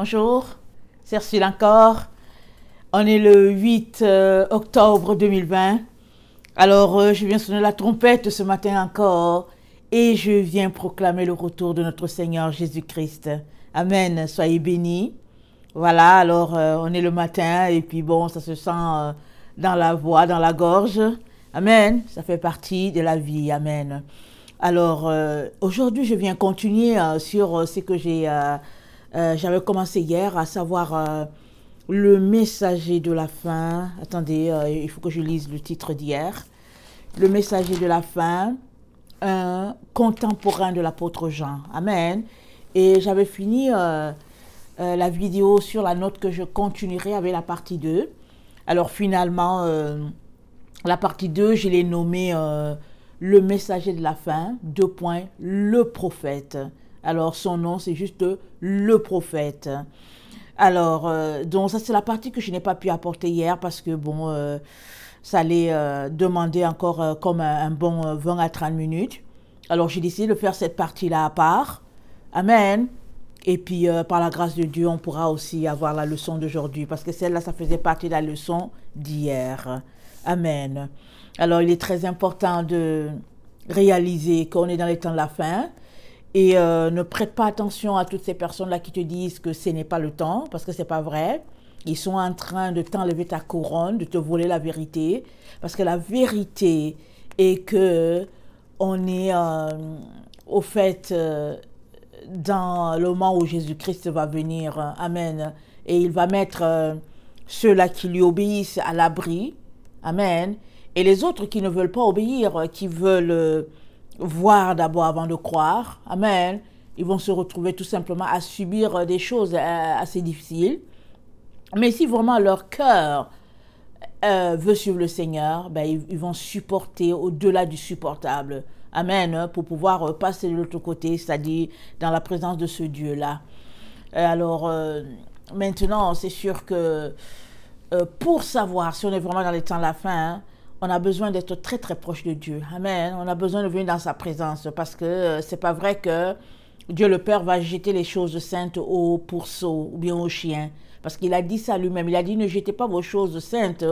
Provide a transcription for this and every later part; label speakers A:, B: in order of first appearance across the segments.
A: Bonjour, c'est Ursule encore. On est le 8 octobre 2020. Alors, je viens sonner la trompette ce matin encore et je viens proclamer le retour de notre Seigneur Jésus-Christ. Amen, soyez bénis. Voilà, alors on est le matin et puis bon, ça se sent dans la voix, dans la gorge. Amen, ça fait partie de la vie. Amen. Alors, aujourd'hui, je viens continuer sur ce que j'avais commencé hier, à savoir le messager de la fin. Attendez, il faut que je lise le titre d'hier. Le messager de la fin, un contemporain de l'apôtre Jean. Amen. Et j'avais fini la vidéo sur la note que je continuerai avec la partie 2. Alors finalement, la partie 2, je l'ai nommée le messager de la fin, le prophète. Alors son nom, c'est juste le prophète. Alors, donc ça c'est la partie que je n'ai pas pu apporter hier parce que bon, ça allait demander encore comme un bon 20 à 30 minutes. Alors j'ai décidé de faire cette partie-là à part. Amen. Et puis par la grâce de Dieu, on pourra aussi avoir la leçon d'aujourd'hui parce que celle-là, ça faisait partie de la leçon d'hier. Amen. Alors il est très important de réaliser qu'on est dans les temps de la fin. Et ne prête pas attention à toutes ces personnes-là qui te disent que ce n'est pas le temps, parce que ce n'est pas vrai. Ils sont en train de t'enlever ta couronne, de te voler la vérité. Parce que la vérité est que on est au fait dans le moment où Jésus-Christ va venir. Amen. Et il va mettre ceux-là qui lui obéissent à l'abri. Amen. Et les autres qui ne veulent pas obéir, qui veulent voir d'abord avant de croire, amen, ils vont se retrouver tout simplement à subir des choses assez difficiles. Mais si vraiment leur cœur veut suivre le Seigneur, ben, ils vont supporter au-delà du supportable, amen, pour pouvoir passer de l'autre côté, c'est-à-dire dans la présence de ce Dieu-là. Alors, maintenant, c'est sûr que pour savoir si on est vraiment dans les temps de la fin, on a besoin d'être très très proche de Dieu. Amen. On a besoin de venir dans sa présence parce que c'est pas vrai que Dieu le Père va jeter les choses saintes aux pourceaux ou bien aux chiens. Parce qu'il a dit ça lui-même. Il a dit ne jetez pas vos choses saintes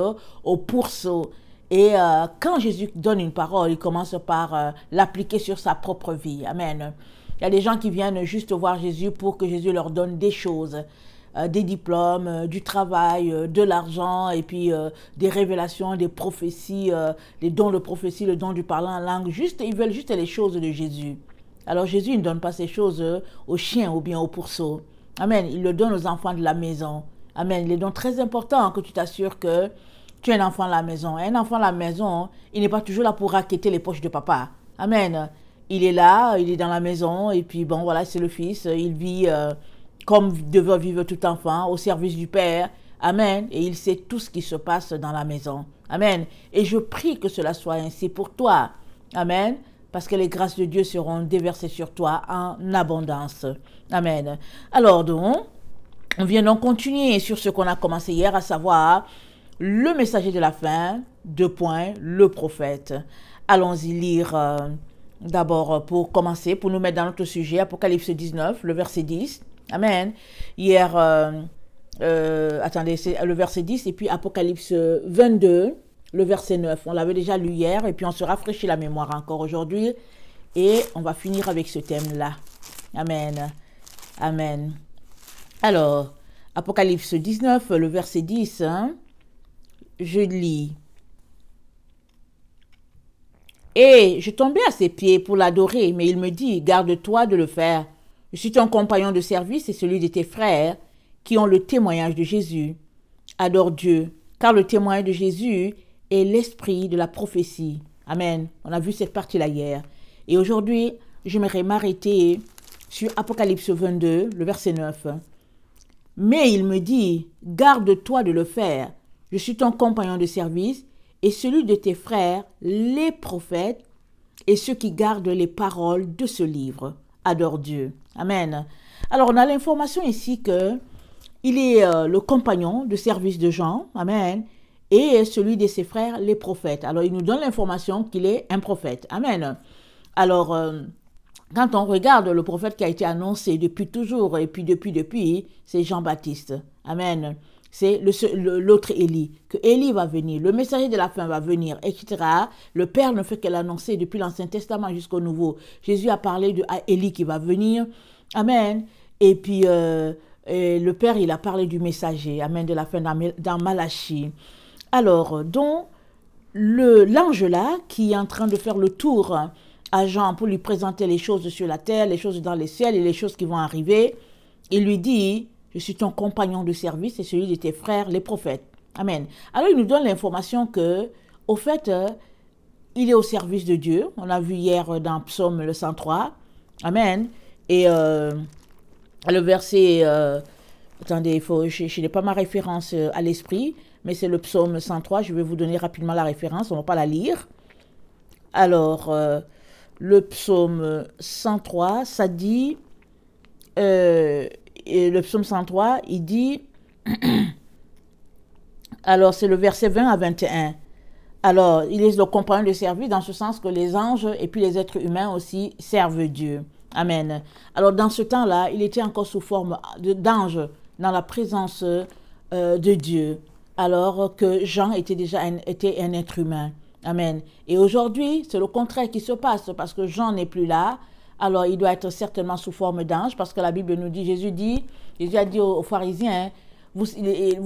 A: aux pourceaux. Et quand Jésus donne une parole, il commence par l'appliquer sur sa propre vie. Amen. Il y a des gens qui viennent juste voir Jésus pour que Jésus leur donne des choses. Des diplômes, du travail, de l'argent et puis des révélations, des prophéties, des dons de prophétie, le don du parler en langue. Juste, ils veulent juste les choses de Jésus. Alors Jésus ne donne pas ces choses aux chiens ou bien aux pourceaux. Amen. Il le donne aux enfants de la maison. Amen. Il est donc très important que tu t'assures que tu es un enfant de la maison. Un enfant de la maison, il n'est pas toujours là pour raqueter les poches de papa. Amen. Il est là, il est dans la maison et puis bon, voilà, c'est le fils. Il vit comme devait vivre tout enfant, au service du Père. Amen. Et il sait tout ce qui se passe dans la maison. Amen. Et je prie que cela soit ainsi pour toi. Amen. Parce que les grâces de Dieu seront déversées sur toi en abondance. Amen. Alors donc, on vient donc continuer sur ce qu'on a commencé hier, à savoir le messager de la fin, le prophète. Allons-y lire d'abord pour commencer, pour nous mettre dans notre sujet, Apocalypse 19, le verset 10. Amen. Hier, attendez, c'est le verset 10 et puis Apocalypse 22, le verset 9. On l'avait déjà lu hier et puis on se rafraîchit la mémoire encore aujourd'hui. Et on va finir avec ce thème-là. Amen. Amen. Alors, Apocalypse 19, le verset 10, hein, je lis. Et je tombais à ses pieds pour l'adorer, mais il me dit, garde-toi de le faire. Je suis ton compagnon de service et celui de tes frères qui ont le témoignage de Jésus. Adore Dieu, car le témoignage de Jésus est l'esprit de la prophétie. Amen. On a vu cette partie-là hier. Et aujourd'hui, j'aimerais m'arrêter sur Apocalypse 22, le verset 9. Mais il me dit, garde-toi de le faire. Je suis ton compagnon de service et celui de tes frères, les prophètes, et ceux qui gardent les paroles de ce livre. Adore Dieu. Amen. Alors, on a l'information ici que il est le compagnon de service de Jean. Amen. Et celui de ses frères, les prophètes. Alors, il nous donne l'information qu'il est un prophète. Amen. Alors, quand on regarde le prophète qui a été annoncé depuis toujours, et puis depuis, c'est Jean-Baptiste. Amen. C'est l'autre Élie, que Élie va venir, le messager de la fin va venir, etc. Le Père ne fait que l'annoncer depuis l'Ancien Testament jusqu'au Nouveau. Jésus a parlé de Élie qui va venir. Amen. Et puis, le Père, il a parlé du messager, amen, de la fin dans Malachie. Alors, donc, l'ange là, qui est en train de faire le tour à Jean pour lui présenter les choses sur la terre, les choses dans les ciels et les choses qui vont arriver, il lui dit, je suis ton compagnon de service et celui de tes frères, les prophètes. Amen. Alors, il nous donne l'information que, au fait, il est au service de Dieu. On l'a vu hier dans Psaume le 103. Amen. Et le verset, attendez, je n'ai pas ma référence à l'esprit, mais c'est le psaume 103, je vais vous donner rapidement la référence, on ne va pas la lire. Alors, le psaume 103, ça dit, et le psaume 103, il dit, alors c'est le verset 20 à 21. Alors, il est le compagnon de service dans ce sens que les anges et puis les êtres humains aussi servent Dieu. Amen. Alors, dans ce temps-là, il était encore sous forme d'ange dans la présence de Dieu, alors que Jean était déjà un être humain. Amen. Et aujourd'hui, c'est le contraire qui se passe parce que Jean n'est plus là. Alors, il doit être certainement sous forme d'ange parce que la Bible nous dit, Jésus a dit aux pharisiens, vous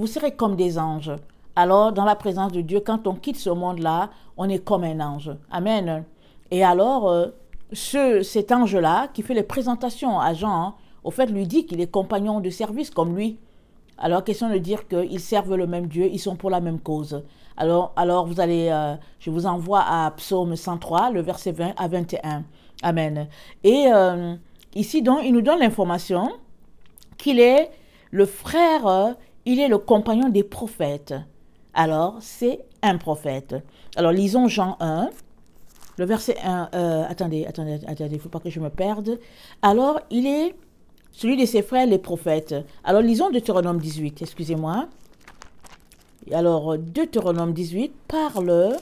A: serez comme des anges. Alors, dans la présence de Dieu, quand on quitte ce monde-là, on est comme un ange. Amen. Et alors, cet ange-là, qui fait les présentations à Jean, au fait, lui dit qu'il est compagnon de service comme lui. Alors, question de dire qu'ils servent le même Dieu, ils sont pour la même cause. Alors vous allez, je vous envoie à Psaume 103, le verset 20 à 21. Amen. Et ici, donc, il nous donne l'information qu'il est le frère, il est le compagnon des prophètes. Alors, c'est un prophète. Alors, lisons Jean 1, le verset 1. Attendez, il ne faut pas que je me perde. Alors, il est celui de ses frères, les prophètes. Alors, lisons Deutéronome 18, excusez-moi. Alors, Deutéronome 18 parle...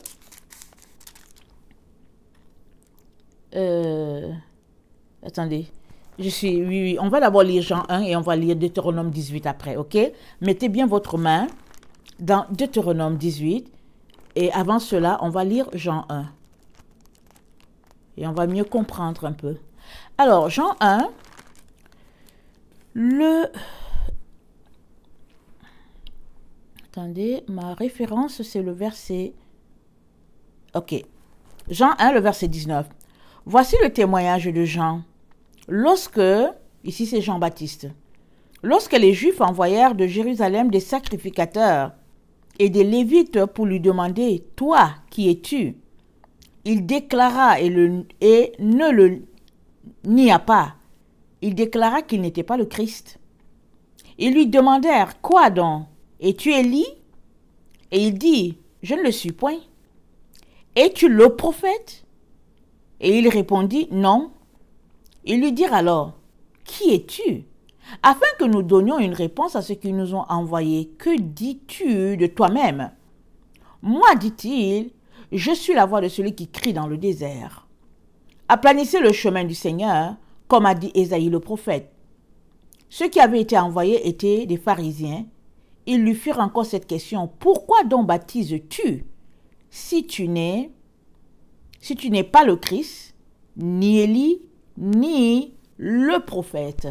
A: attendez, oui, on va d'abord lire Jean 1 et on va lire Deutéronome 18 après, ok? Mettez bien votre main dans Deutéronome 18 et avant cela, on va lire Jean 1. Et on va mieux comprendre un peu. Alors, Jean 1, Attendez, ma référence, c'est le verset... Ok. Jean 1, le verset 19. Voici le témoignage de Jean. Ici c'est Jean-Baptiste, lorsque les Juifs envoyèrent de Jérusalem des sacrificateurs et des Lévites pour lui demander, « Toi, qui es-tu » Il déclara et ne le nia pas. Il déclara qu'il n'était pas le Christ. Ils lui demandèrent, « Quoi donc? Es-tu Élie » Et il dit, « Je ne le suis point. » « Es-tu le prophète » Et il répondit, « Non. » Ils lui dirent alors, « Qui es-tu » Afin que nous donnions une réponse à ceux qui nous ont envoyés. « Que dis-tu de toi-même » Moi, dit-il, je suis la voix de celui qui crie dans le désert. Aplanissez le chemin du Seigneur, comme a dit Ésaïe le prophète. Ceux qui avaient été envoyés étaient des pharisiens. Ils lui firent encore cette question, « Pourquoi donc baptises-tu si tu n'es pas le Christ, ni Élie, ni le prophète ?»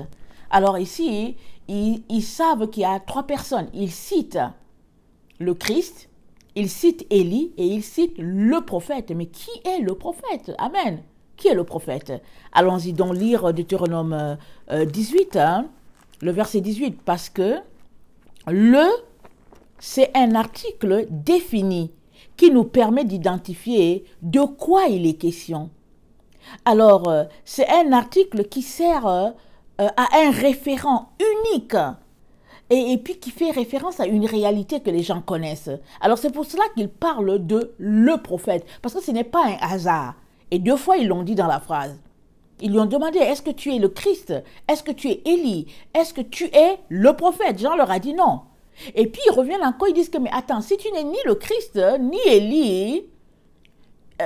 A: Alors ici, ils savent qu'il y a trois personnes. Ils citent le Christ, ils citent Élie et ils citent le prophète. Mais qui est le prophète? Amen. Qui est le prophète? Allons-y donc lire Deutéronome 18, le verset 18, parce que c'est un article défini qui nous permet d'identifier de quoi il est question. Alors, c'est un article qui sert à un référent unique et puis qui fait référence à une réalité que les gens connaissent. Alors, c'est pour cela qu'il parle de le prophète, parce que ce n'est pas un hasard. Et deux fois, ils l'ont dit dans la phrase. Ils lui ont demandé, est-ce que tu es le Christ? Est-ce que tu es Élie? Est-ce que tu es le prophète? Jean leur a dit non. Et puis ils reviennent encore, ils disent que, mais attends, si tu n'es ni le Christ, ni Élie,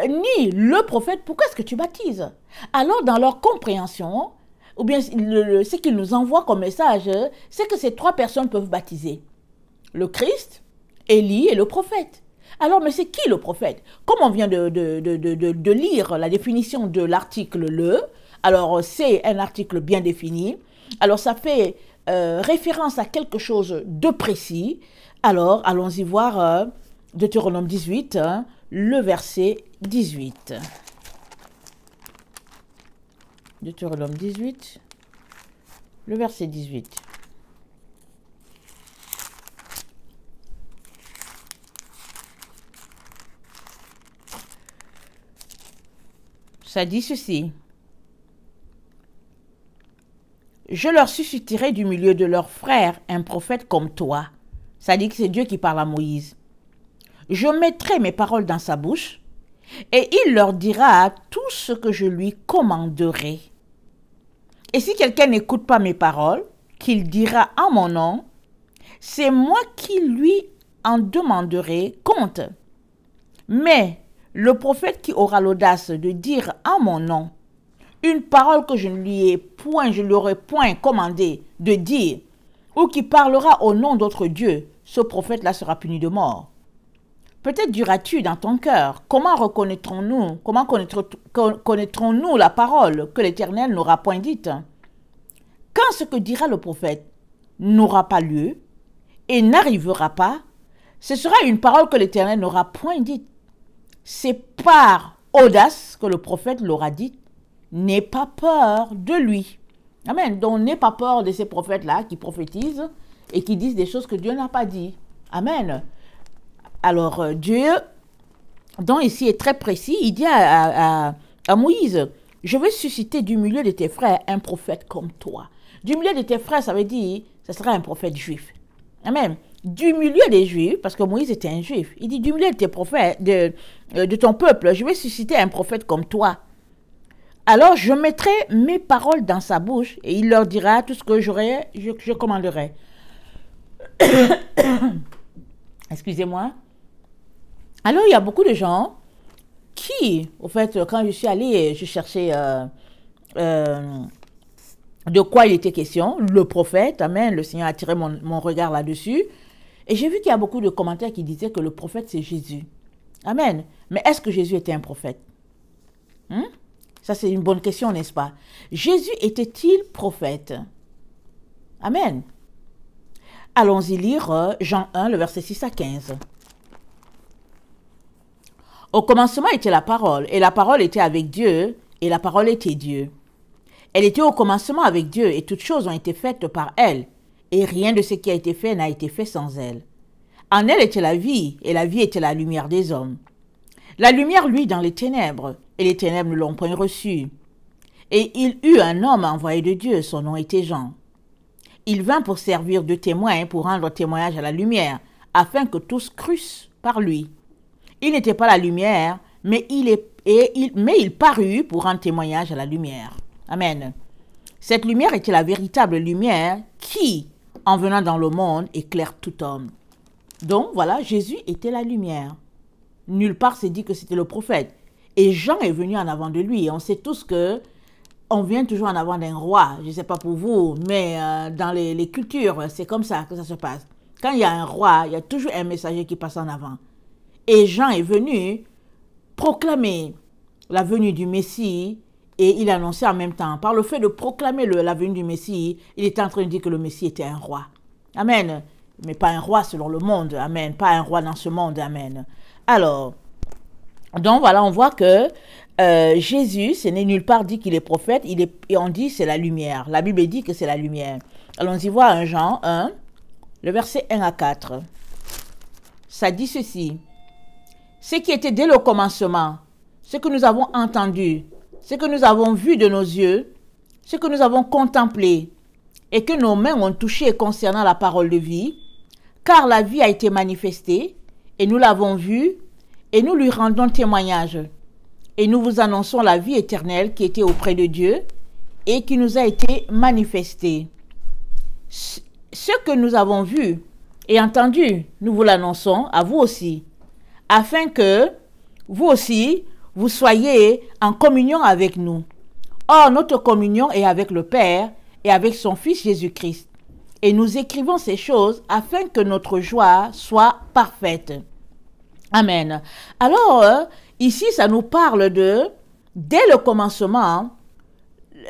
A: ni le prophète, pourquoi est-ce que tu baptises? Alors, dans leur compréhension, ou bien ce qu'ils nous envoient comme message, c'est que ces trois personnes peuvent baptiser. Le Christ, Élie et le prophète. Alors, mais c'est qui le prophète? Comme on vient de lire la définition de l'article le, alors c'est un article bien défini, alors ça fait référence à quelque chose de précis. Alors, allons-y voir Deutéronome 18, le verset 18. Deutéronome 18, le verset 18. Ça dit ceci. Je leur susciterai du milieu de leurs frères un prophète comme toi. Ça dit que c'est Dieu qui parle à Moïse. Je mettrai mes paroles dans sa bouche et il leur dira tout ce que je lui commanderai. Et si quelqu'un n'écoute pas mes paroles, qu'il dira en mon nom, c'est moi qui lui en demanderai compte. Mais le prophète qui aura l'audace de dire en mon nom une parole que je ne lui aurais point commandé de dire, ou qui parlera au nom d'autres dieux, ce prophète-là sera puni de mort. Peut-être diras-tu dans ton cœur, comment connaîtrons-nous la parole que l'Éternel n'aura point dite? Quand ce que dira le prophète n'aura pas lieu et n'arrivera pas, ce sera une parole que l'Éternel n'aura point dite. C'est par audace que le prophète l'aura dite. N'aie pas peur de lui. Amen. Donc, n'aie pas peur de ces prophètes-là qui prophétisent et qui disent des choses que Dieu n'a pas dit. Amen. Alors, Dieu, donc ici est très précis, il dit à Moïse, je vais susciter du milieu de tes frères un prophète comme toi. Du milieu de tes frères, ça veut dire, ce sera un prophète juif. Amen. Du milieu des Juifs, parce que Moïse était un Juif, il dit, du milieu de tes prophètes, de ton peuple, je vais susciter un prophète comme toi. Alors, je mettrai mes paroles dans sa bouche et il leur dira tout ce que je commanderai. Excusez-moi. Alors, il y a beaucoup de gens qui, au fait, quand je suis allée, je cherchais de quoi il était question, le prophète, amen, le Seigneur a attiré mon regard là-dessus, et j'ai vu qu'il y a beaucoup de commentaires qui disaient que le prophète, c'est Jésus. Amen. Mais est-ce que Jésus était un prophète? Ça, c'est une bonne question, n'est-ce pas? Jésus était-il prophète? Amen. Allons-y lire Jean 1, le verset 6 à 15. Au commencement était la parole, et la parole était avec Dieu, et la parole était Dieu. Elle était au commencement avec Dieu, et toutes choses ont été faites par elle, et rien de ce qui a été fait n'a été fait sans elle. En elle était la vie, et la vie était la lumière des hommes. La lumière luit dans les ténèbres, et les ténèbres ne l'ont point reçue. Et il eut un homme envoyé de Dieu, son nom était Jean. Il vint pour servir de témoin, pour rendre témoignage à la lumière, afin que tous crussent par lui. Il n'était pas la lumière, mais il parut pour rendre témoignage à la lumière. Amen. Cette lumière était la véritable lumière qui, en venant dans le monde, éclaire tout homme. Donc voilà, Jésus était la lumière. Nulle part c'est dit que c'était le prophète. Et Jean est venu en avant de lui. Et on sait tous que on vient toujours en avant d'un roi. Je ne sais pas pour vous, mais dans les cultures, c'est comme ça que ça se passe. Quand il y a un roi, il y a toujours un messager qui passe en avant. Et Jean est venu proclamer la venue du Messie et il annonçait en même temps, par le fait de proclamer la venue du Messie, il était en train de dire que le Messie était un roi. Amen. Mais pas un roi selon le monde. Amen. Pas un roi dans ce monde. Amen. Alors, donc voilà, on voit que Jésus, ce n'est nulle part dit qu'il est prophète, et on dit c'est la lumière. La Bible dit que c'est la lumière. Allons-y voir 1 Jean 1, le verset 1 à 4. Ça dit ceci. Ce qui était dès le commencement, ce que nous avons entendu, ce que nous avons vu de nos yeux, ce que nous avons contemplé et que nos mains ont touché concernant la parole de vie, car la vie a été manifestée et nous l'avons vue et nous lui rendons témoignage. Et nous vous annonçons la vie éternelle qui était auprès de Dieu et qui nous a été manifestée. Ce que nous avons vu et entendu, nous vous l'annonçons à vous aussi, afin que vous aussi, vous soyez en communion avec nous. Or, notre communion est avec le Père et avec son Fils Jésus-Christ. Et nous écrivons ces choses afin que notre joie soit parfaite. Amen. Alors, ici, ça nous parle de, dès le commencement,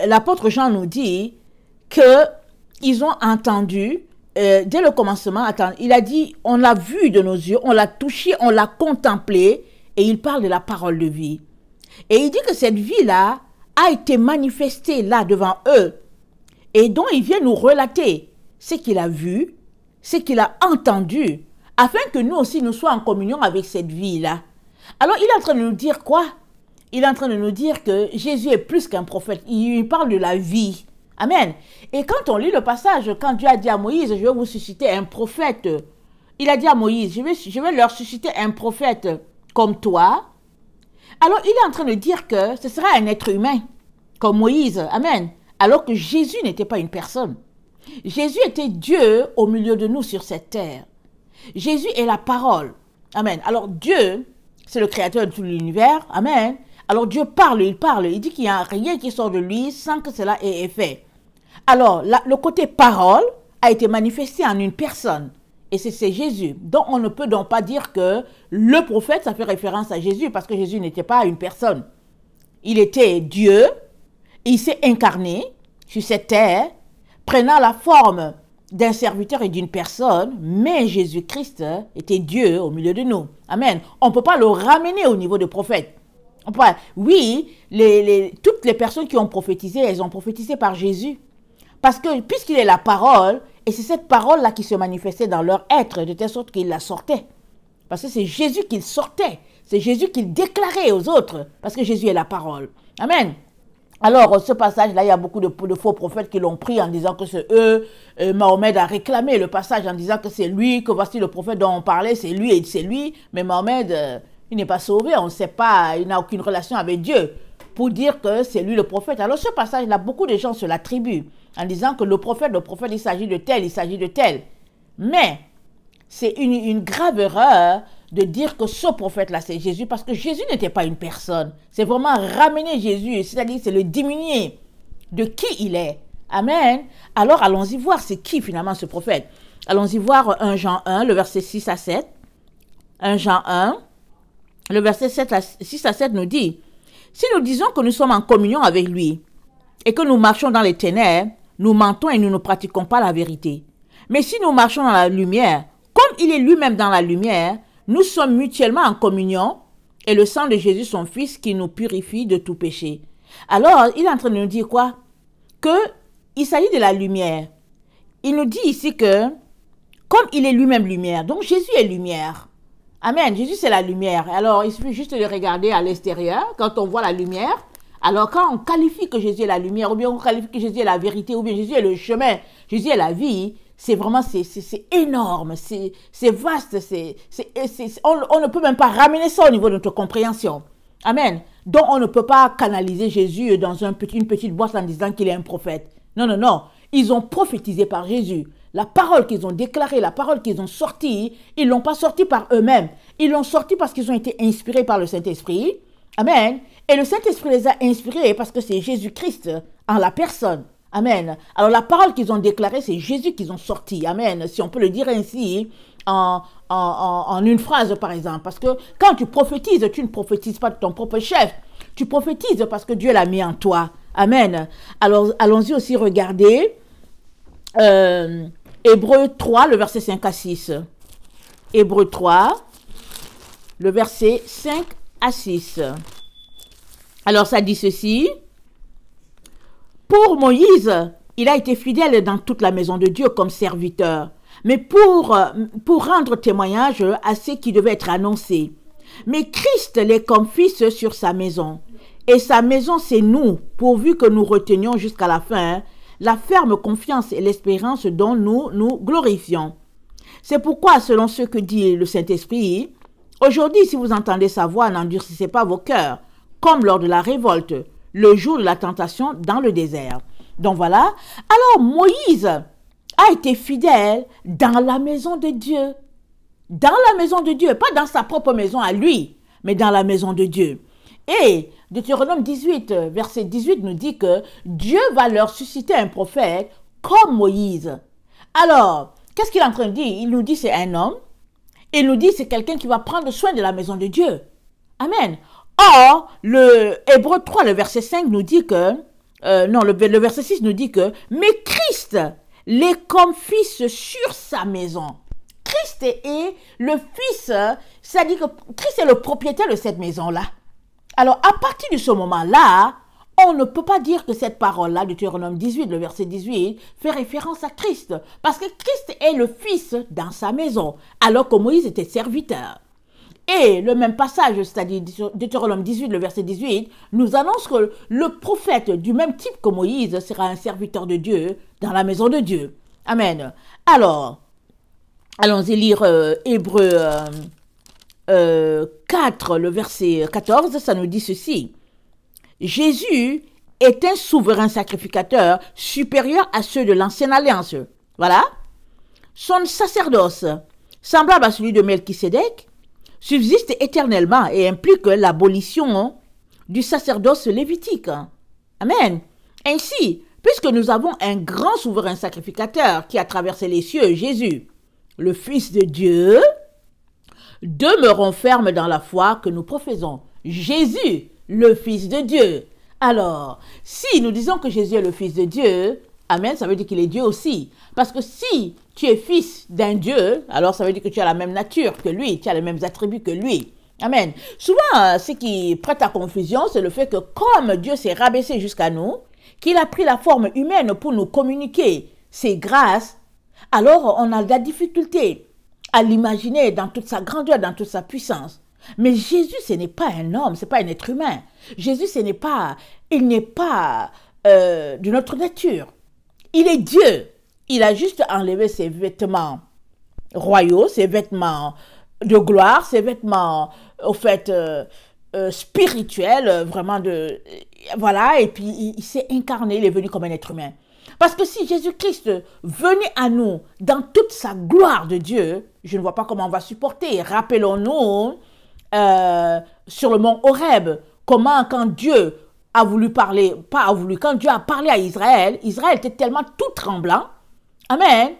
A: l'apôtre Jean nous dit qu'ils ont entendu, dès le commencement, il a dit, on l'a vu de nos yeux, on l'a touché, on l'a contemplé, et il parle de la parole de vie. Et il dit que cette vie-là a été manifestée là devant eux, et dont il vient nous relater ce qu'il a vu, ce qu'il a entendu, afin que nous aussi nous soyons en communion avec cette vie-là. Alors il est en train de nous dire quoi? Il est en train de nous dire que Jésus est plus qu'un prophète. Il parle de la vie. Amen. Et quand on lit le passage, quand Dieu a dit à Moïse, je vais vous susciter un prophète. Il a dit à Moïse, je vais leur susciter un prophète comme toi. Alors il est en train de dire que ce sera un être humain, comme Moïse. Amen. Alors que Jésus n'était pas une personne. Jésus était Dieu au milieu de nous sur cette terre. Jésus est la parole. Amen. Alors Dieu, c'est le créateur de tout l'univers. Amen. Alors Dieu parle, il dit qu'il n'y a rien qui sort de lui sans que cela ait fait. Alors, le côté parole a été manifesté en une personne. Et c'est Jésus. Donc, on ne peut donc pas dire que le prophète, ça fait référence à Jésus, parce que Jésus n'était pas une personne. Il était Dieu, il s'est incarné sur cette terre, prenant la forme d'un serviteur et d'une personne, mais Jésus-Christ était Dieu au milieu de nous. Amen. On ne peut pas le ramener au niveau de prophète. Oui, toutes les personnes qui ont prophétisé, elles ont prophétisé par Jésus. Parce que puisqu'il est la parole, et c'est cette parole-là qui se manifestait dans leur être, de telle sorte qu'ils la sortaient. Parce que c'est Jésus qu'ils sortait. C'est Jésus qu'ils déclarait aux autres. Parce que Jésus est la parole. Amen. Alors, ce passage-là, il y a beaucoup de faux prophètes qui l'ont pris en disant que c'est eux. Mahomet a réclamé le passage en disant que c'est lui, que voici le prophète dont on parlait, c'est lui et c'est lui. Mais Mahomet, il n'est pas sauvé, on ne sait pas, il n'a aucune relation avec Dieu pour dire que c'est lui le prophète. Alors ce passage-là, beaucoup de gens se l'attribuent en disant que le prophète, il s'agit de tel, il s'agit de tel. Mais c'est une grave erreur de dire que ce prophète-là, c'est Jésus, parce que Jésus n'était pas une personne. C'est vraiment ramener Jésus, c'est-à-dire c'est le diminuer de qui il est. Amen. Alors allons-y voir, c'est qui finalement ce prophète. Allons-y voir 1 Jean 1, le verset 6 à 7. 1 Jean 1. Le verset 6 à 7 nous dit, « Si nous disons que nous sommes en communion avec lui et que nous marchons dans les ténèbres, nous mentons et nous ne pratiquons pas la vérité. Mais si nous marchons dans la lumière, comme il est lui-même dans la lumière, nous sommes mutuellement en communion et le sang de Jésus, son Fils, qui nous purifie de tout péché. » Alors, il est en train de nous dire quoi? Qu'il s'agit de la lumière. Il nous dit ici que, comme il est lui-même lumière, donc Jésus est lumière. Amen. Jésus, c'est la lumière. Alors, il suffit juste de regarder à l'extérieur, quand on voit la lumière. Alors, quand on qualifie que Jésus est la lumière, ou bien on qualifie que Jésus est la vérité, ou bien Jésus est le chemin, Jésus est la vie, c'est vraiment, c'est énorme, c'est vaste, on ne peut même pas ramener ça au niveau de notre compréhension. Amen. Donc, on ne peut pas canaliser Jésus dans une petite boîte en disant qu'il est un prophète. Non, non, non. Ils ont prophétisé par Jésus. La parole qu'ils ont déclarée, la parole qu'ils ont sortie, ils ne l'ont pas sortie par eux-mêmes. Ils l'ont sortie parce qu'ils ont été inspirés par le Saint-Esprit. Amen. Et le Saint-Esprit les a inspirés parce que c'est Jésus-Christ en la personne. Amen. Alors la parole qu'ils ont déclarée, c'est Jésus qu'ils ont sorti. Amen. Si on peut le dire ainsi, en une phrase par exemple. Parce que quand tu prophétises, tu ne prophétises pas de ton propre chef. Tu prophétises parce que Dieu l'a mis en toi. Amen. Alors allons-y aussi regarder Hébreux 3, le verset 5 à 6. Hébreux 3, le verset 5 à 6. Alors ça dit ceci. Pour Moïse, il a été fidèle dans toute la maison de Dieu comme serviteur, mais pour rendre témoignage à ce qui devait être annoncé. Mais Christ l'est comme fils sur sa maison. Et sa maison, c'est nous, pourvu que nous retenions jusqu'à la fin la ferme confiance et l'espérance dont nous nous glorifions. C'est pourquoi, selon ce que dit le Saint-Esprit, aujourd'hui, si vous entendez sa voix, n'endurcissez pas vos cœurs, comme lors de la révolte, le jour de la tentation dans le désert. Donc voilà. Alors Moïse a été fidèle dans la maison de Dieu. Dans la maison de Dieu, pas dans sa propre maison à lui, mais dans la maison de Dieu. Et Deutéronome 18, verset 18 nous dit que Dieu va leur susciter un prophète comme Moïse. Alors, qu'est-ce qu'il est en train de dire? Il nous dit c'est un homme. Il nous dit c'est quelqu'un qui va prendre soin de la maison de Dieu. Amen. Or, le Hébreu 3, le verset 5 nous dit que, le verset 6 nous dit que, mais Christ l'est comme fils sur sa maison. Christ est le fils, c'est-à-dire que Christ est le propriétaire de cette maison-là. Alors, à partir de ce moment-là, on ne peut pas dire que cette parole-là, Deutéronome 18, le verset 18, fait référence à Christ. Parce que Christ est le fils dans sa maison, alors que Moïse était serviteur. Et le même passage, c'est-à-dire Deutéronome 18, le verset 18, nous annonce que le prophète du même type que Moïse sera un serviteur de Dieu dans la maison de Dieu. Amen. Alors, allons-y lire Hébreu 4, le verset 14, ça nous dit ceci. Jésus est un souverain sacrificateur supérieur à ceux de l'ancienne alliance. Voilà. Son sacerdoce, semblable à celui de Melchisédek, subsiste éternellement et implique l'abolition du sacerdoce lévitique. Amen. Ainsi, puisque nous avons un grand souverain sacrificateur qui a traversé les cieux, Jésus, le Fils de Dieu, demeurons fermes dans la foi que nous professons. Jésus, le Fils de Dieu. Alors, si nous disons que Jésus est le Fils de Dieu, amen, ça veut dire qu'il est Dieu aussi. Parce que si tu es fils d'un Dieu, alors ça veut dire que tu as la même nature que lui, tu as les mêmes attributs que lui. Amen. Souvent, ce qui prête à confusion, c'est le fait que comme Dieu s'est rabaissé jusqu'à nous, qu'il a pris la forme humaine pour nous communiquer ses grâces, alors on a de la difficulté à l'imaginer dans toute sa grandeur, dans toute sa puissance. Mais Jésus, ce n'est pas un homme, ce n'est pas un être humain. Jésus, il n'est pas de notre nature. Il est Dieu. Il a juste enlevé ses vêtements royaux, ses vêtements de gloire, ses vêtements, au fait, spirituels, vraiment voilà, et puis il s'est incarné, il est venu comme un être humain. Parce que si Jésus-Christ venait à nous dans toute sa gloire de Dieu, je ne vois pas comment on va supporter. Rappelons-nous, sur le mont Horeb, comment quand Dieu a voulu parler, quand Dieu a parlé à Israël, Israël était tellement tout tremblant, amen,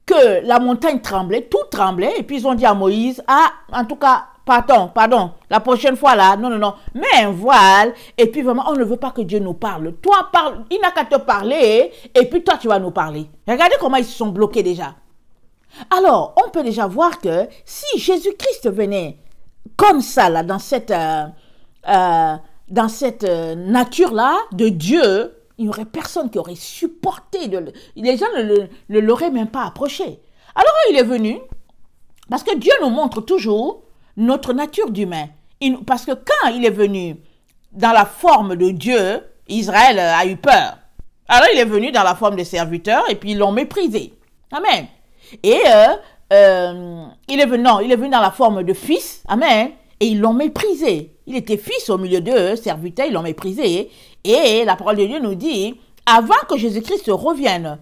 A: que la montagne tremblait, tout tremblait, et puis ils ont dit à Moïse, en tout cas, pardon, la prochaine fois là, non, mets un voile, et puis vraiment, on ne veut pas que Dieu nous parle. Toi, parle, il n'a qu'à te parler, et puis toi, tu vas nous parler. Regardez comment ils se sont bloqués déjà. Alors, on peut déjà voir que si Jésus-Christ venait comme ça, là, dans cette nature-là de Dieu, il n'y aurait personne qui aurait supporté. Les gens ne l'auraient même pas approché. Alors, il est venu, parce que Dieu nous montre toujours notre nature d'humain. Parce que quand il est venu dans la forme de Dieu, Israël a eu peur. Alors, il est venu dans la forme de serviteur, et puis ils l'ont méprisé. Amen. Et il est venu dans la forme de fils. Amen. Et ils l'ont méprisé. Il était fils au milieu d'eux, serviteur, ils l'ont méprisé. Et la parole de Dieu nous dit, avant que Jésus-Christ revienne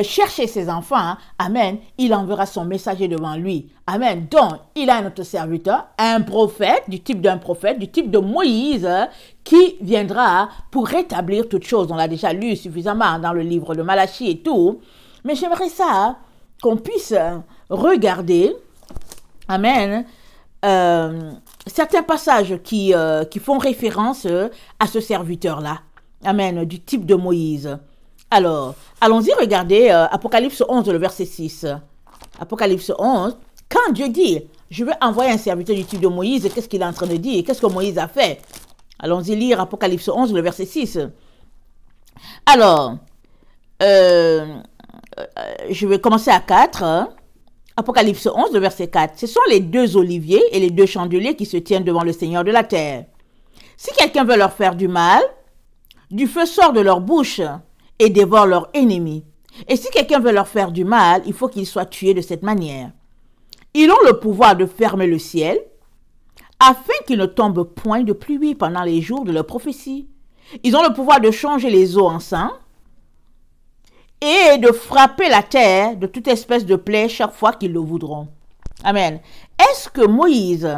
A: chercher ses enfants, amen, il enverra son messager devant lui. Amen. Donc, il a un autre serviteur, un prophète, du type d'un prophète, du type de Moïse, qui viendra pour rétablir toutes choses. On l'a déjà lu suffisamment dans le livre de Malachie et tout. Mais j'aimerais ça qu'on puisse regarder, amen, certains passages qui font référence à ce serviteur-là, amen, du type de Moïse. Alors, allons-y regarder Apocalypse 11, le verset 6. Apocalypse 11, quand Dieu dit, je veux envoyer un serviteur du type de Moïse, qu'est-ce qu'il est en train de dire? Qu'est-ce que Moïse a fait? Allons-y lire Apocalypse 11, le verset 6. Alors, je vais commencer à 4. Apocalypse 11, le verset 4. Ce sont les deux oliviers et les deux chandeliers qui se tiennent devant le Seigneur de la terre. Si quelqu'un veut leur faire du mal, du feu sort de leur bouche et dévore leurs ennemis. Et si quelqu'un veut leur faire du mal, il faut qu'ils soient tués de cette manière. Ils ont le pouvoir de fermer le ciel, afin qu'il ne tombe point de pluie pendant les jours de leur prophétie. Ils ont le pouvoir de changer les eaux en sang, et de frapper la terre de toute espèce de plaie chaque fois qu'ils le voudront. Amen. Est-ce que Moïse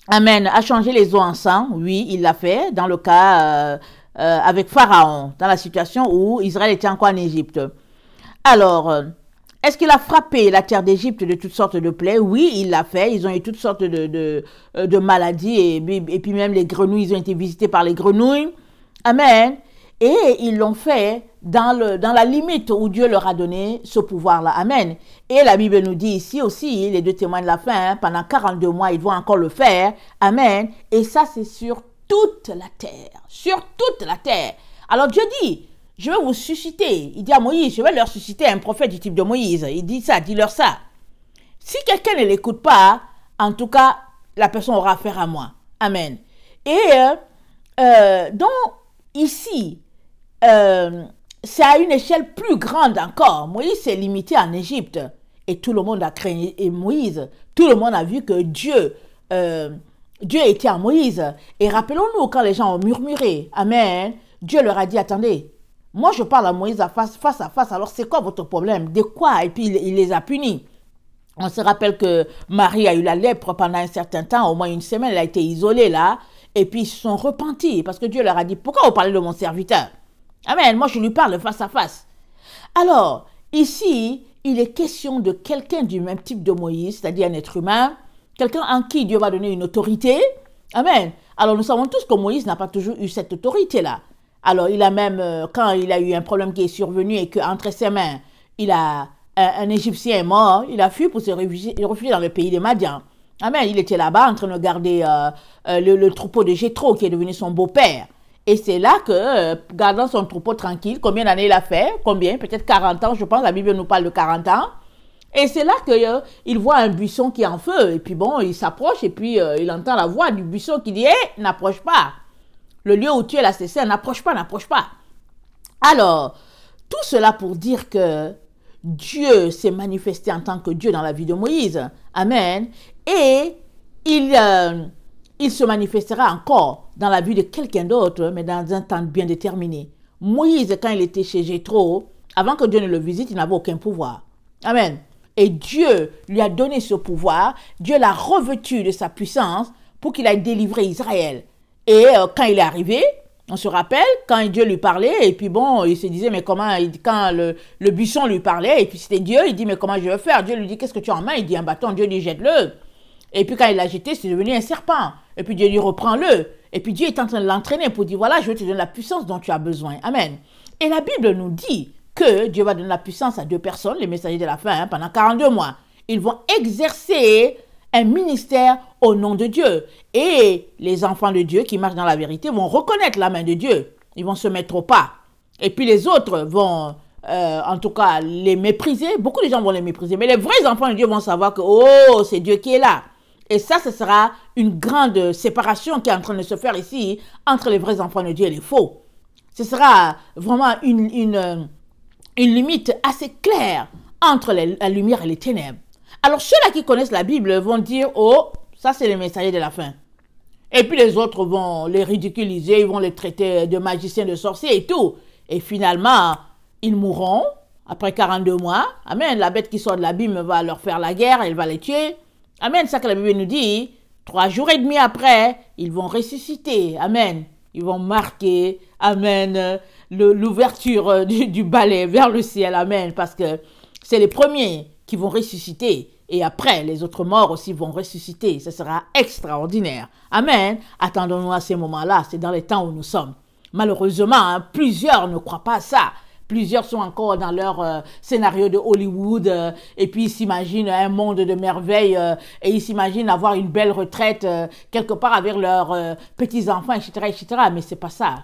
A: Amen, a changé les eaux en sang. Oui, il l'a fait dans le cas avec Pharaon, dans la situation où Israël était encore en Égypte. Alors, est-ce qu'il a frappé la terre d'Égypte de toutes sortes de plaies? Oui, il l'a fait. Ils ont eu toutes sortes de maladies et puis même les grenouilles, ils ont été visités par les grenouilles. Amen. Et ils l'ont fait dans la limite où Dieu leur a donné ce pouvoir-là. Amen. Et la Bible nous dit ici aussi, les deux témoins de la fin, hein, pendant 42 mois, ils vont encore le faire. Amen. Et ça, c'est sur toute la terre. Sur toute la terre. Alors Dieu dit, je vais vous susciter. Il dit à Moïse, je vais leur susciter un prophète du type de Moïse. Il dit ça, dis-leur ça. Si quelqu'un ne l'écoute pas, en tout cas, la personne aura affaire à moi. Amen. Et donc, ici, c'est à une échelle plus grande encore. Moïse s'est limité en Égypte. Et tout le monde a craint Moïse. Tout le monde a vu que Dieu était en Moïse. Et rappelons-nous, quand les gens ont murmuré, Amen, Dieu leur a dit, attendez, moi je parle à Moïse face à face, alors c'est quoi votre problème? De quoi? Et puis il les a punis. On se rappelle que Marie a eu la lèpre pendant un certain temps, au moins une semaine, elle a été isolée là. Et puis ils se sont repentis parce que Dieu leur a dit, pourquoi vous parlez de mon serviteur? Amen, moi je lui parle face à face. Alors, ici, il est question de quelqu'un du même type de Moïse, c'est-à-dire un être humain, quelqu'un en qui Dieu va donner une autorité. Amen. Alors nous savons tous que Moïse n'a pas toujours eu cette autorité-là. Alors il a même, quand il a eu un problème qui est survenu et qu'entre ses mains, un Égyptien est mort, il a fui pour se réfugier dans le pays des Madians. Amen. Il était là-bas en train de garder le troupeau de Jéthro qui est devenu son beau-père. Et c'est là que, gardant son troupeau tranquille, combien d'années il a fait? Combien? Peut-être 40 ans, je pense, la Bible nous parle de 40 ans. Et c'est là qu'il voit un buisson qui est en feu. Et puis bon, il s'approche et puis il entend la voix du buisson qui dit « Hé, n'approche pas !» Le lieu où tu es l'assassin, n'approche pas, n'approche pas. Alors, tout cela pour dire que Dieu s'est manifesté en tant que Dieu dans la vie de Moïse. Amen. Et il se manifestera encore dans la vie de quelqu'un d'autre, mais dans un temps bien déterminé. Moïse, quand il était chez Jéthro, avant que Dieu ne le visite, il n'avait aucun pouvoir. Amen. Et Dieu lui a donné ce pouvoir. Dieu l'a revêtu de sa puissance pour qu'il aille délivrer Israël. Et quand il est arrivé, on se rappelle, quand Dieu lui parlait, et puis bon, il se disait, mais comment, quand le buisson lui parlait, et puis c'était Dieu, il dit, mais comment je vais faire? Dieu lui dit, qu'est-ce que tu as en main? Il dit, un bâton. Dieu dit, jette-le. Et puis quand il l'a jeté, c'est devenu un serpent. Et puis Dieu lui reprend-le. Et puis Dieu est en train de l'entraîner pour dire, voilà, je vais te donner la puissance dont tu as besoin. Amen. Et la Bible nous dit que Dieu va donner la puissance à deux personnes, les messagers de la fin, hein, pendant 42 mois. Ils vont exercer un ministère au nom de Dieu. Et les enfants de Dieu qui marchent dans la vérité vont reconnaître la main de Dieu. Ils vont se mettre au pas. Et puis les autres vont, en tout cas, les mépriser. Beaucoup de gens vont les mépriser. Mais les vrais enfants de Dieu vont savoir que, oh, c'est Dieu qui est là. Et ça, ce sera une grande séparation qui est en train de se faire ici entre les vrais enfants de Dieu et les faux. Ce sera vraiment une limite assez claire entre la lumière et les ténèbres. Alors, ceux-là qui connaissent la Bible vont dire, oh, ça c'est les messagers de la fin. Et puis les autres vont les ridiculiser, ils vont les traiter de magiciens, de sorciers et tout. Et finalement, ils mourront après 42 mois. Amen. La bête qui sort de l'abîme va leur faire la guerre, elle va les tuer. Amen. C'est ça que la Bible nous dit. 3 jours et demi après, ils vont ressusciter. Amen. Ils vont marquer, amen, l'ouverture du balai vers le ciel. Amen. Parce que c'est les premiers qui vont ressusciter. Et après, les autres morts aussi vont ressusciter. Ce sera extraordinaire. Amen. Attendons-nous à ces moments-là. C'est dans les temps où nous sommes. Malheureusement, hein, plusieurs ne croient pas à ça. Plusieurs sont encore dans leur scénario de Hollywood et puis ils s'imaginent un monde de merveilles et ils s'imaginent avoir une belle retraite quelque part avec leurs petits-enfants, etc., etc. Mais c'est pas ça.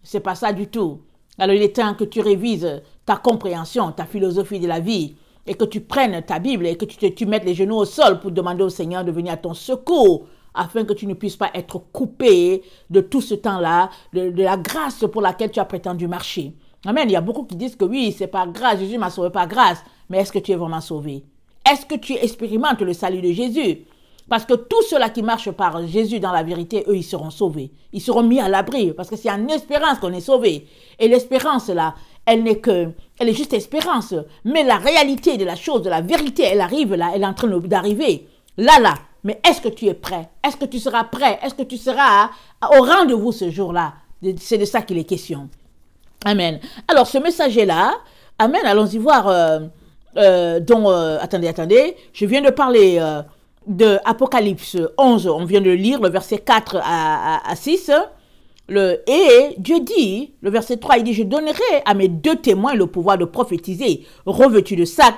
A: C'est pas ça du tout. Alors il est temps que tu révises ta compréhension, ta philosophie de la vie et que tu prennes ta Bible et que tu mettes les genoux au sol pour demander au Seigneur de venir à ton secours afin que tu ne puisses pas être coupé de tout ce temps-là, de la grâce pour laquelle tu as prétendu marcher. Amen. Il y a beaucoup qui disent que oui, c'est par grâce, Jésus m'a sauvé par grâce. Mais est-ce que tu es vraiment sauvé? Est-ce que tu expérimentes le salut de Jésus? Parce que tous ceux-là qui marchent par Jésus dans la vérité, eux, ils seront sauvés. Ils seront mis à l'abri parce que c'est en espérance qu'on est sauvé. Et l'espérance, là, elle est juste espérance. Mais la réalité de la chose, de la vérité, elle arrive là, elle est en train d'arriver. Là, mais est-ce que tu es prêt? Est-ce que tu seras prêt? Est-ce que tu seras au rendez-vous ce jour-là? C'est de ça qu'il est question. Amen. Alors, ce messager-là, amen, allons-y voir. Attendez, je viens de parler de Apocalypse 11, on vient de lire le verset 4 à 6. Et Dieu dit, le verset 3, il dit, je donnerai à mes 2 témoins le pouvoir de prophétiser, revêtus de sac,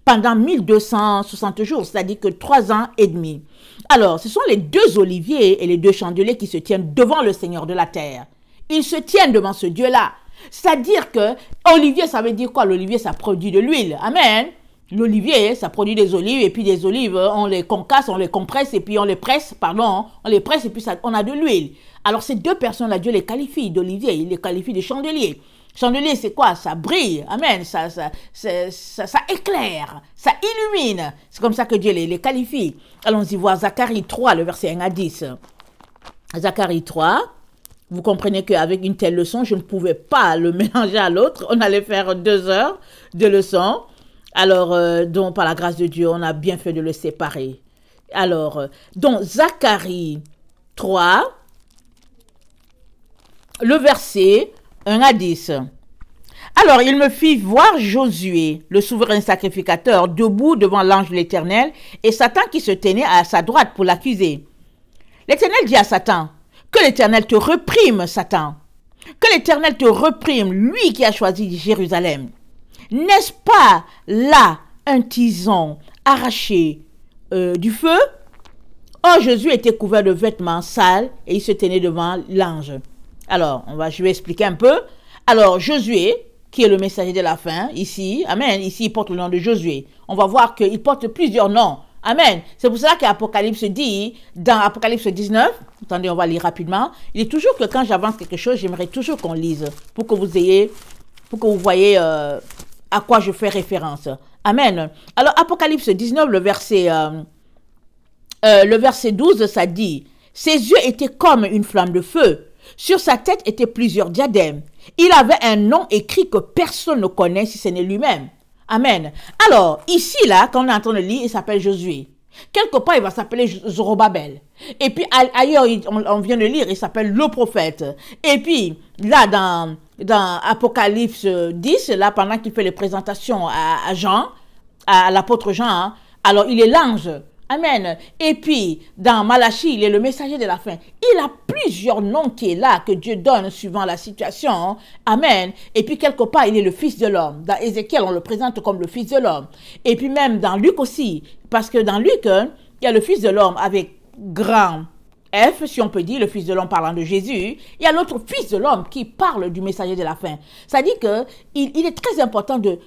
A: pendant 1260 jours, c'est-à-dire que 3 ans et demi. Alors, ce sont les 2 oliviers et les 2 chandeliers qui se tiennent devant le Seigneur de la terre. Ils se tiennent devant ce Dieu-là. C'est-à-dire que olivier, ça veut dire quoi? L'olivier, ça produit de l'huile. Amen. L'olivier, ça produit des olives, et puis des olives, on les concasse, on les compresse, et puis on les presse, on les presse, et puis on a de l'huile. Alors, ces 2 personnes-là, Dieu les qualifie d'olivier, il les qualifie de chandelier. Chandelier, c'est quoi? Ça brille, amen, ça éclaire, ça illumine. C'est comme ça que Dieu les qualifie. Allons-y voir Zacharie 3, le verset 1 à 10. Zacharie 3. Vous comprenez qu'avec une telle leçon, je ne pouvais pas le mélanger à l'autre. On allait faire 2 heures de leçon. Alors, donc, par la grâce de Dieu, on a bien fait de le séparer. Alors, donc, Zacharie 3, le verset 1 à 10. Alors, il me fit voir Josué, le souverain sacrificateur, debout devant l'ange de l'Éternel, et Satan qui se tenait à sa droite pour l'accuser. L'Éternel dit à Satan, que l'Éternel te reprime, Satan. Que l'Éternel te reprime, lui qui a choisi Jérusalem. N'est-ce pas là un tison arraché du feu? Or, Josué était couvert de vêtements sales et il se tenait devant l'ange. Alors, je vais expliquer un peu. Alors, Josué, qui est le messager de la fin, ici, amen, ici il porte le nom de Josué. On va voir qu'il porte plusieurs noms. Amen. C'est pour cela qu'Apocalypse dit, dans Apocalypse 19, attendez, on va lire rapidement, il est toujours que quand j'avance quelque chose, j'aimerais toujours qu'on lise, pour que vous voyez à quoi je fais référence. Amen. Alors, Apocalypse 19, le verset 12, ça dit, « Ses yeux étaient comme une flamme de feu. Sur sa tête étaient plusieurs diadèmes. Il avait un nom écrit que personne ne connaît si ce n'est lui-même. » Amen. Alors, ici, là, quand on est en train de lire, il s'appelle Josué. Quelque part, il va s'appeler Zorobabel. Et puis, ailleurs, on vient de lire, il s'appelle le prophète. Et puis, là, dans Apocalypse 10, là, pendant qu'il fait les présentations à Jean, à l'apôtre Jean, hein, alors il est l'ange. Amen. Et puis, dans Malachie, il est le messager de la fin. Il a plusieurs noms qui est là, que Dieu donne suivant la situation. Amen. Et puis, quelque part, il est le fils de l'homme. Dans Ézéchiel, on le présente comme le fils de l'homme. Et puis, même dans Luc aussi. Parce que dans Luc, il y a le fils de l'homme avec grand F, si on peut dire, le fils de l'homme parlant de Jésus. Il y a l'autre fils de l'homme qui parle du messager de la fin. Ça dit qu'il est très important de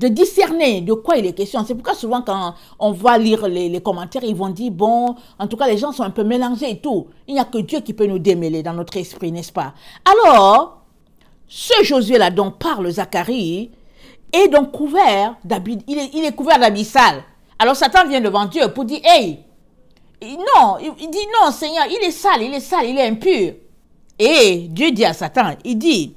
A: discerner de quoi il est question. C'est pourquoi souvent quand on va lire les commentaires, ils vont dire, bon, en tout cas les gens sont un peu mélangés et tout. Il n'y a que Dieu qui peut nous démêler dans notre esprit, n'est-ce pas? Alors, ce Josué-là dont parle Zacharie est donc couvert d'habits, il est couvert d'habits sales. Alors Satan vient devant Dieu pour dire, hey, non, il dit non Seigneur, il est sale, il est impur. Et Dieu dit à Satan, Dieu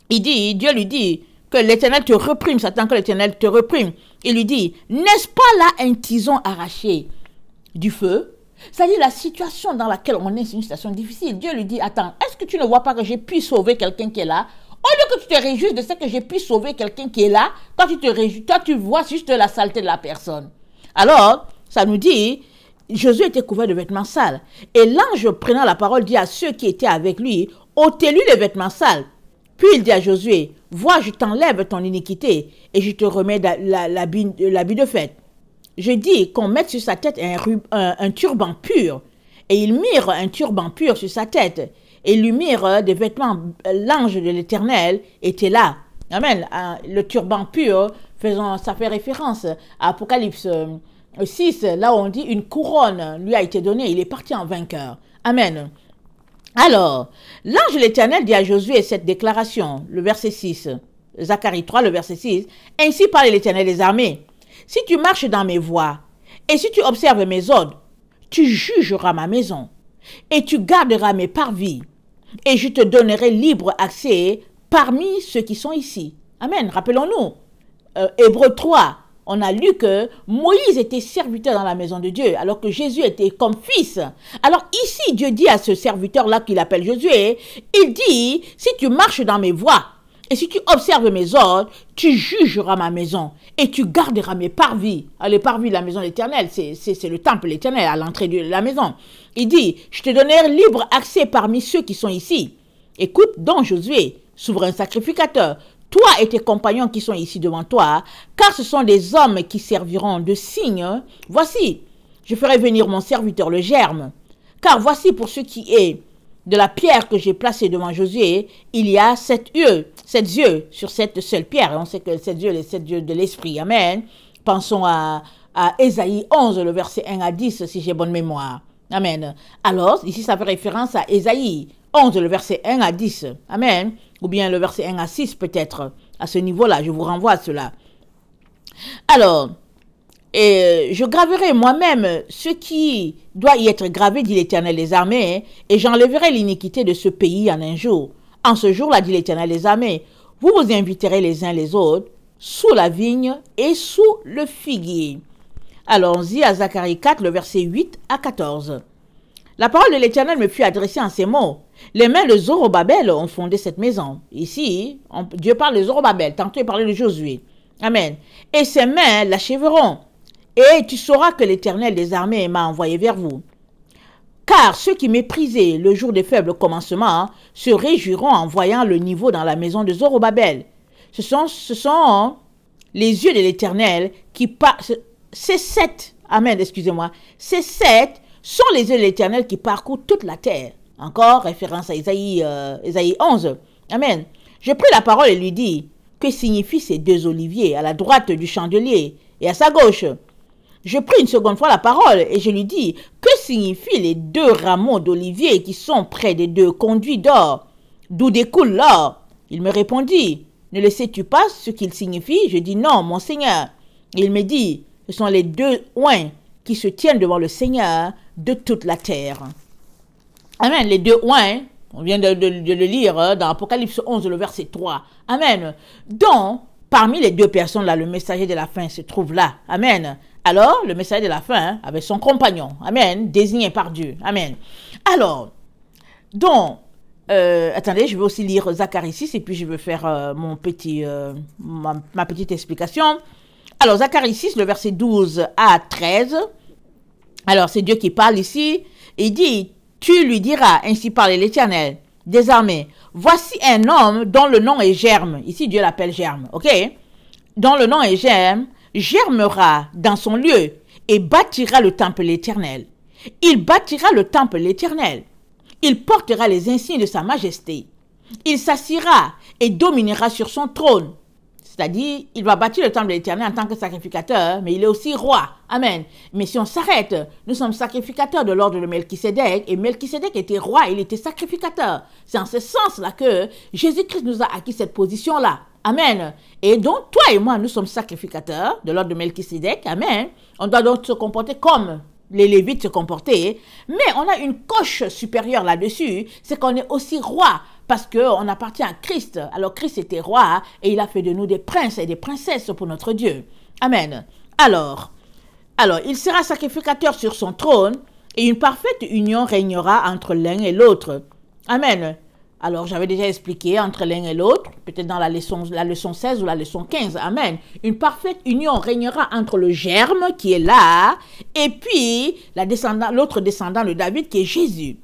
A: lui dit, que l'Éternel te reprime, Satan, que l'Éternel te reprime. Il lui dit, n'est-ce pas là un tison arraché du feu? C'est-à-dire la situation dans laquelle on est, c'est une situation difficile. Dieu lui dit, attends, est-ce que tu ne vois pas que j'ai pu sauver quelqu'un qui est là? Au lieu que tu te réjouisses de ce que j'ai pu sauver quelqu'un qui est là, toi tu te réjouis, toi tu vois juste la saleté de la personne. Alors, ça nous dit, Josué était couvert de vêtements sales. Et l'ange prenant la parole dit à ceux qui étaient avec lui, ôtez-lui les vêtements sales. Puis il dit à Josué, vois, je t'enlève ton iniquité et je te remets l'habit de fête. Je dis qu'on mette sur sa tête un turban pur. Et ils mirent un turban pur sur sa tête. Et ils lui mirent des vêtements. L'ange de l'Éternel était là. Amen. Le turban pur, ça fait référence à Apocalypse 6, là où on dit une couronne lui a été donnée. Il est parti en vainqueur. Amen. Alors, l'ange de l'Éternel dit à Josué cette déclaration, le verset 6, Zacharie 3, le verset 6, « Ainsi parle l'Éternel des armées, si tu marches dans mes voies, et si tu observes mes ordres, tu jugeras ma maison, et tu garderas mes parvis, et je te donnerai libre accès parmi ceux qui sont ici. » Amen. Rappelons-nous, Hébreux 3, on a lu que Moïse était serviteur dans la maison de Dieu, alors que Jésus était comme fils. Alors ici, Dieu dit à ce serviteur-là qu'il appelle Josué, il dit, si tu marches dans mes voies, et si tu observes mes ordres, tu jugeras ma maison et tu garderas mes parvis. Les parvis de la maison de l'Éternel, c'est le temple de l'Éternel à l'entrée de la maison. Il dit, je te donnerai libre accès parmi ceux qui sont ici. Écoute donc Josué, souverain sacrificateur, toi et tes compagnons qui sont ici devant toi, car ce sont des hommes qui serviront de signes. Voici, je ferai venir mon serviteur le germe. Car voici pour ce qui est de la pierre que j'ai placée devant Josué, il y a 7 yeux sur cette seule pierre. Et on sait que 7 yeux, les 7 yeux de l'esprit. Amen. Pensons à Ésaïe 11, le verset 1 à 10, si j'ai bonne mémoire. Amen. Alors, ici, ça fait référence à Ésaïe 11, le verset 1 à 10. Amen. Ou bien le verset 1 à 6, peut-être. À ce niveau-là, je vous renvoie à cela. Alors, et je graverai moi-même ce qui doit y être gravé, dit l'Éternel des armées, et j'enlèverai l'iniquité de ce pays en un jour. En ce jour-là, dit l'Éternel des armées, vous vous inviterez les uns les autres sous la vigne et sous le figuier. Allons-y à Zacharie 4, le verset 8 à 14. La parole de l'Éternel me fut adressée en ces mots. Les mains de Zorobabel ont fondé cette maison. Ici, Dieu parle de Zorobabel, tantôt il parlait de Josué. Amen. Et ses mains l'achèveront. Et tu sauras que l'Éternel des armées m'a envoyé vers vous. Car ceux qui méprisaient le jour des faibles commencements se réjouiront en voyant le niveau dans la maison de Zorobabel. Ce sont les yeux de l'Éternel qui passent. Ces 7, amen, excusez-moi, ces 7 sont les yeux de l'Éternel qui parcourent toute la terre. Encore référence à Ésaïe 11. Amen. Je pris la parole et lui dis, que signifient ces 2 oliviers à la droite du chandelier et à sa gauche? Je pris une seconde fois la parole et je lui dis, que signifient les 2 rameaux d'olivier qui sont près des 2 conduits d'or, d'où découle l'or? Il me répondit, ne le sais-tu pas ce qu'ils signifient? Je dis, non, mon Seigneur. Et il me dit, ce sont les 2 oins qui se tiennent devant le Seigneur de toute la terre. Amen, les 2 oins, on vient de le lire dans Apocalypse 11, le verset 3. Amen. Donc, parmi les 2 personnes là, le messager de la fin se trouve là. Amen. Alors, le messager de la fin avec son compagnon. Amen. Désigné par Dieu. Amen. Alors, donc, attendez, je vais aussi lire Zacharie 6 et puis je vais faire ma petite explication. Alors, Zacharie 6, le verset 12 à 13. Alors, c'est Dieu qui parle ici. Il dit, tu lui diras, ainsi parle l'Éternel des armées, voici un homme dont le nom est Germe. Ici, Dieu l'appelle Germe, ok? Dont le nom est Germe, germera dans son lieu et bâtira le temple de l'Éternel. Il bâtira le temple de l'Éternel. Il portera les insignes de sa majesté. Il s'assiera et dominera sur son trône. C'est-à-dire, il va bâtir le temple de l'Éternel en tant que sacrificateur, mais il est aussi roi. Amen. Mais si on s'arrête, nous sommes sacrificateurs de l'ordre de Melchisédek, et Melchisédek était roi, il était sacrificateur. C'est en ce sens-là que Jésus-Christ nous a acquis cette position-là. Amen. Et donc, toi et moi, nous sommes sacrificateurs de l'ordre de Melchisédek. Amen. On doit donc se comporter comme les Lévites se comportaient. Mais on a une coche supérieure là-dessus, c'est qu'on est aussi roi. Parce qu'on appartient à Christ. Alors Christ était roi et il a fait de nous des princes et des princesses pour notre Dieu. Amen. Alors, il sera sacrificateur sur son trône et une parfaite union régnera entre l'un et l'autre. Amen. Alors, j'avais déjà expliqué entre l'un et l'autre, peut-être dans la leçon 16 ou la leçon 15. Amen. Une parfaite union régnera entre le germe qui est là et puis l'autre descendant de David qui est Jésus.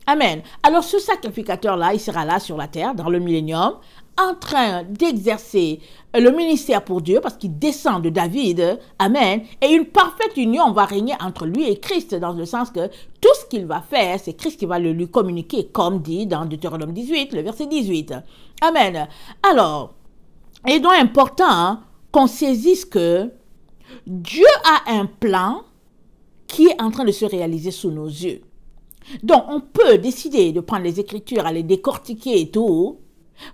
A: Amen. Alors ce sacrificateur-là, il sera là sur la terre, dans le millénium, en train d'exercer le ministère pour Dieu, parce qu'il descend de David. Amen. Et une parfaite union va régner entre lui et Christ, dans le sens que tout ce qu'il va faire, c'est Christ qui va le lui communiquer, comme dit dans Deutéronome 18, le verset 18. Amen. Alors, il est donc important qu'on saisisse que Dieu a un plan qui est en train de se réaliser sous nos yeux. Donc, on peut décider de prendre les Écritures, à les décortiquer et tout,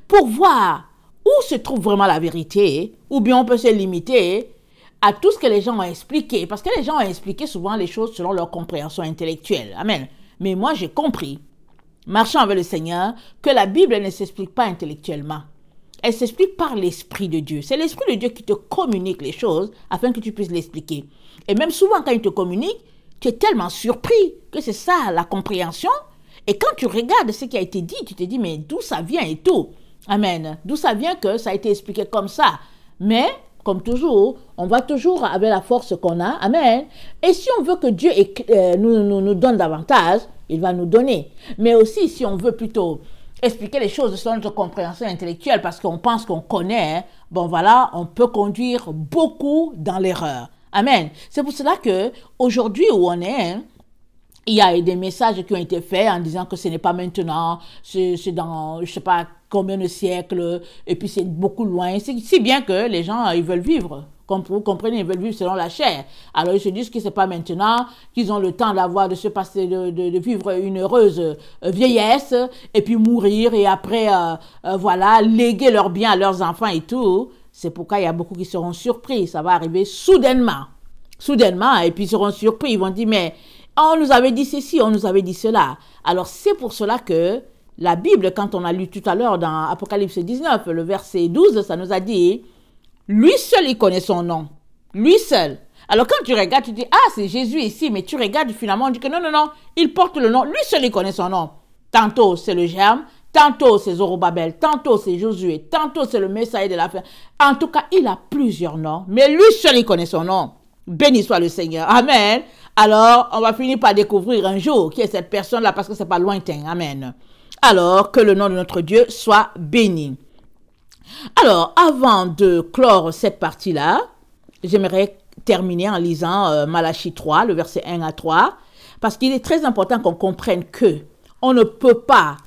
A: pour voir où se trouve vraiment la vérité, ou bien on peut se limiter à tout ce que les gens ont expliqué, parce que les gens ont expliqué souvent les choses selon leur compréhension intellectuelle. Amen. Mais moi, j'ai compris, marchant avec le Seigneur, que la Bible ne s'explique pas intellectuellement. elle s'explique par l'Esprit de Dieu. C'est l'Esprit de Dieu qui te communique les choses afin que tu puisses l'expliquer. Et même souvent, quand il te communique, tu es tellement surpris que c'est ça la compréhension. Et quand tu regardes ce qui a été dit, tu te dis, mais d'où ça vient et tout. Amen. D'où ça vient que ça a été expliqué comme ça. Mais, comme toujours, on va toujours avec la force qu'on a. Amen. Et si on veut que Dieu nous donne davantage, il va nous donner. Mais aussi, si on veut plutôt expliquer les choses selon notre compréhension intellectuelle parce qu'on pense qu'on connaît, bon voilà, on peut conduire beaucoup dans l'erreur. Amen. C'est pour cela que aujourd'hui où on est, il y a des messages qui ont été faits en disant que ce n'est pas maintenant, c'est dans, je sais pas combien de siècles, et puis c'est beaucoup loin. Si bien que les gens, ils veulent vivre. Vous comprenez, ils veulent vivre selon la chair. Alors ils se disent que c'est pas maintenant, qu'ils ont le temps de se passer, de vivre une heureuse vieillesse, et puis mourir, et après, voilà, léguer leurs biens à leurs enfants et tout. C'est pourquoi il y a beaucoup qui seront surpris. Ça va arriver soudainement. Soudainement, et puis ils seront surpris. Ils vont dire, mais on nous avait dit ceci, on nous avait dit cela. Alors c'est pour cela que la Bible, quand on a lu tout à l'heure dans Apocalypse 19, le verset 12, ça nous a dit, lui seul, il connaît son nom. Lui seul. Alors quand tu regardes, tu dis, ah, c'est Jésus ici, mais tu regardes finalement, on dit que non, non, non, il porte le nom. Lui seul, il connaît son nom. Tantôt, c'est le germe, tantôt, c'est Zorobabel, tantôt, c'est Josué, tantôt, c'est le Messaïe de la fin. En tout cas, il a plusieurs noms, mais lui seul, il connaît son nom. Béni soit le Seigneur. Amen. Alors, on va finir par découvrir un jour qui est cette personne-là parce que c'est pas lointain. Amen. Alors, que le nom de notre Dieu soit béni. Alors, avant de clore cette partie-là, j'aimerais terminer en lisant Malachie 3, le verset 1 à 3, parce qu'il est très important qu'on comprenne que on ne peut pas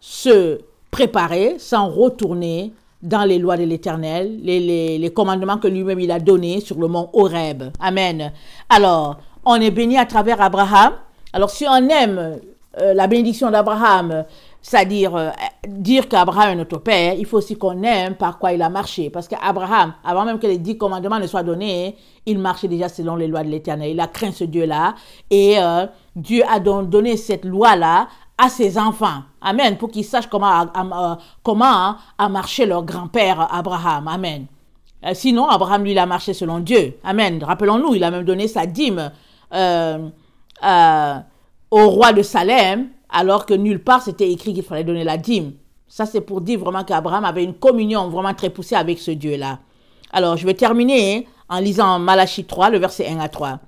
A: se préparer sans retourner dans les lois de l'Éternel, les commandements que lui-même il a donnés sur le mont Horeb. Amen. Alors, on est béni à travers Abraham. Alors, si on aime la bénédiction d'Abraham, c'est-à-dire dire qu'Abraham est notre père, il faut aussi qu'on aime par quoi il a marché. Parce qu'Abraham, avant même que les 10 commandements ne soient donnés, il marchait déjà selon les lois de l'Éternel. Il a craint ce Dieu-là. Et Dieu a donc donné cette loi-là à ses enfants. Amen. Pour qu'ils sachent comment a marché leur grand-père Abraham. Amen. Sinon, Abraham, lui, il a marché selon Dieu. Amen. Rappelons-nous, il a même donné sa dîme au roi de Salem, alors que nulle part c'était écrit qu'il fallait donner la dîme. Ça, c'est pour dire vraiment qu'Abraham avait une communion vraiment très poussée avec ce Dieu-là. Alors, je vais terminer en lisant Malachie 3, le verset 1 à 3.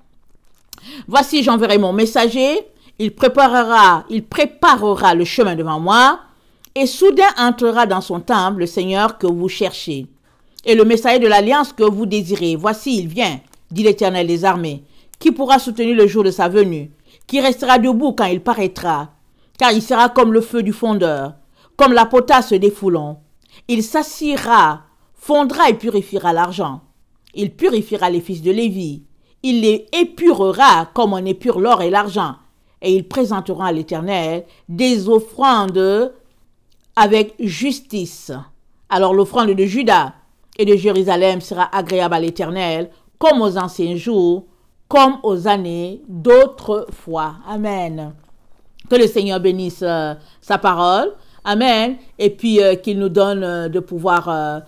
A: Voici, j'enverrai mon messager, il préparera le chemin devant moi, et soudain entrera dans son temple le Seigneur que vous cherchez, et le messager de l'alliance que vous désirez. Voici, il vient, dit l'Éternel des armées, qui pourra soutenir le jour de sa venue, qui restera debout quand il paraîtra, car il sera comme le feu du fondeur, comme la potasse des foulons. Il s'assiera, fondra et purifiera l'argent. Il purifiera les fils de Lévi. Il les épurera comme on épure l'or et l'argent. Et il présentera à l'Éternel des offrandes avec justice. Alors l'offrande de Juda et de Jérusalem sera agréable à l'Éternel, comme aux anciens jours, comme aux années d'autrefois. Amen. Que le Seigneur bénisse sa parole. Amen. Et puis qu'il nous donne de pouvoir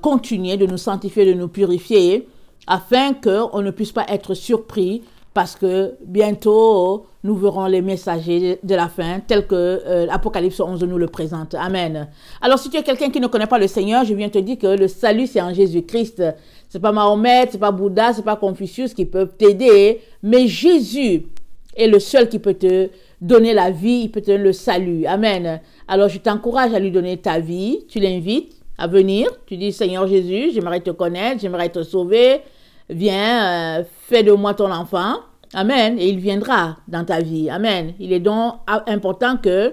A: continuer, de nous sanctifier, de nous purifier, afin qu'on ne puisse pas être surpris, parce que bientôt, nous verrons les messagers de la fin, tels que l'Apocalypse 11 nous le présente. Amen. Alors, si tu es quelqu'un qui ne connaît pas le Seigneur, je viens te dire que le salut, c'est en Jésus-Christ. C'est pas Mahomet, c'est pas Bouddha, c'est pas Confucius qui peuvent t'aider, mais Jésus est le seul qui peut te donner la vie, il peut te donner le salut. Amen. Alors, je t'encourage à lui donner ta vie. Tu l'invites à venir. Tu dis, Seigneur Jésus, j'aimerais te connaître, j'aimerais te sauver. Viens, fais de moi ton enfant. Amen. Et il viendra dans ta vie. Amen. Il est donc important que,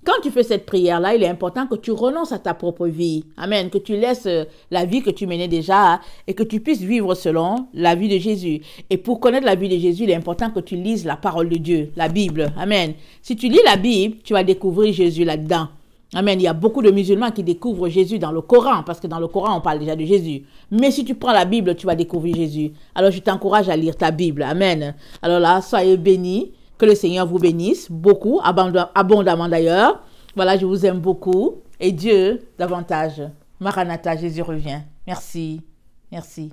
A: quand tu fais cette prière-là, il est important que tu renonces à ta propre vie. Amen. Que tu laisses la vie que tu menais déjà et que tu puisses vivre selon la vie de Jésus. Et pour connaître la vie de Jésus, il est important que tu lises la parole de Dieu, la Bible. Amen. Si tu lis la Bible, tu vas découvrir Jésus là-dedans. Amen. Il y a beaucoup de musulmans qui découvrent Jésus dans le Coran, parce que dans le Coran, on parle déjà de Jésus. Mais si tu prends la Bible, tu vas découvrir Jésus. Alors, je t'encourage à lire ta Bible. Amen. Alors là, soyez bénis. Que le Seigneur vous bénisse beaucoup, abondamment d'ailleurs. Voilà, je vous aime beaucoup. Et Dieu davantage. Maranatha, Jésus revient. Merci. Merci.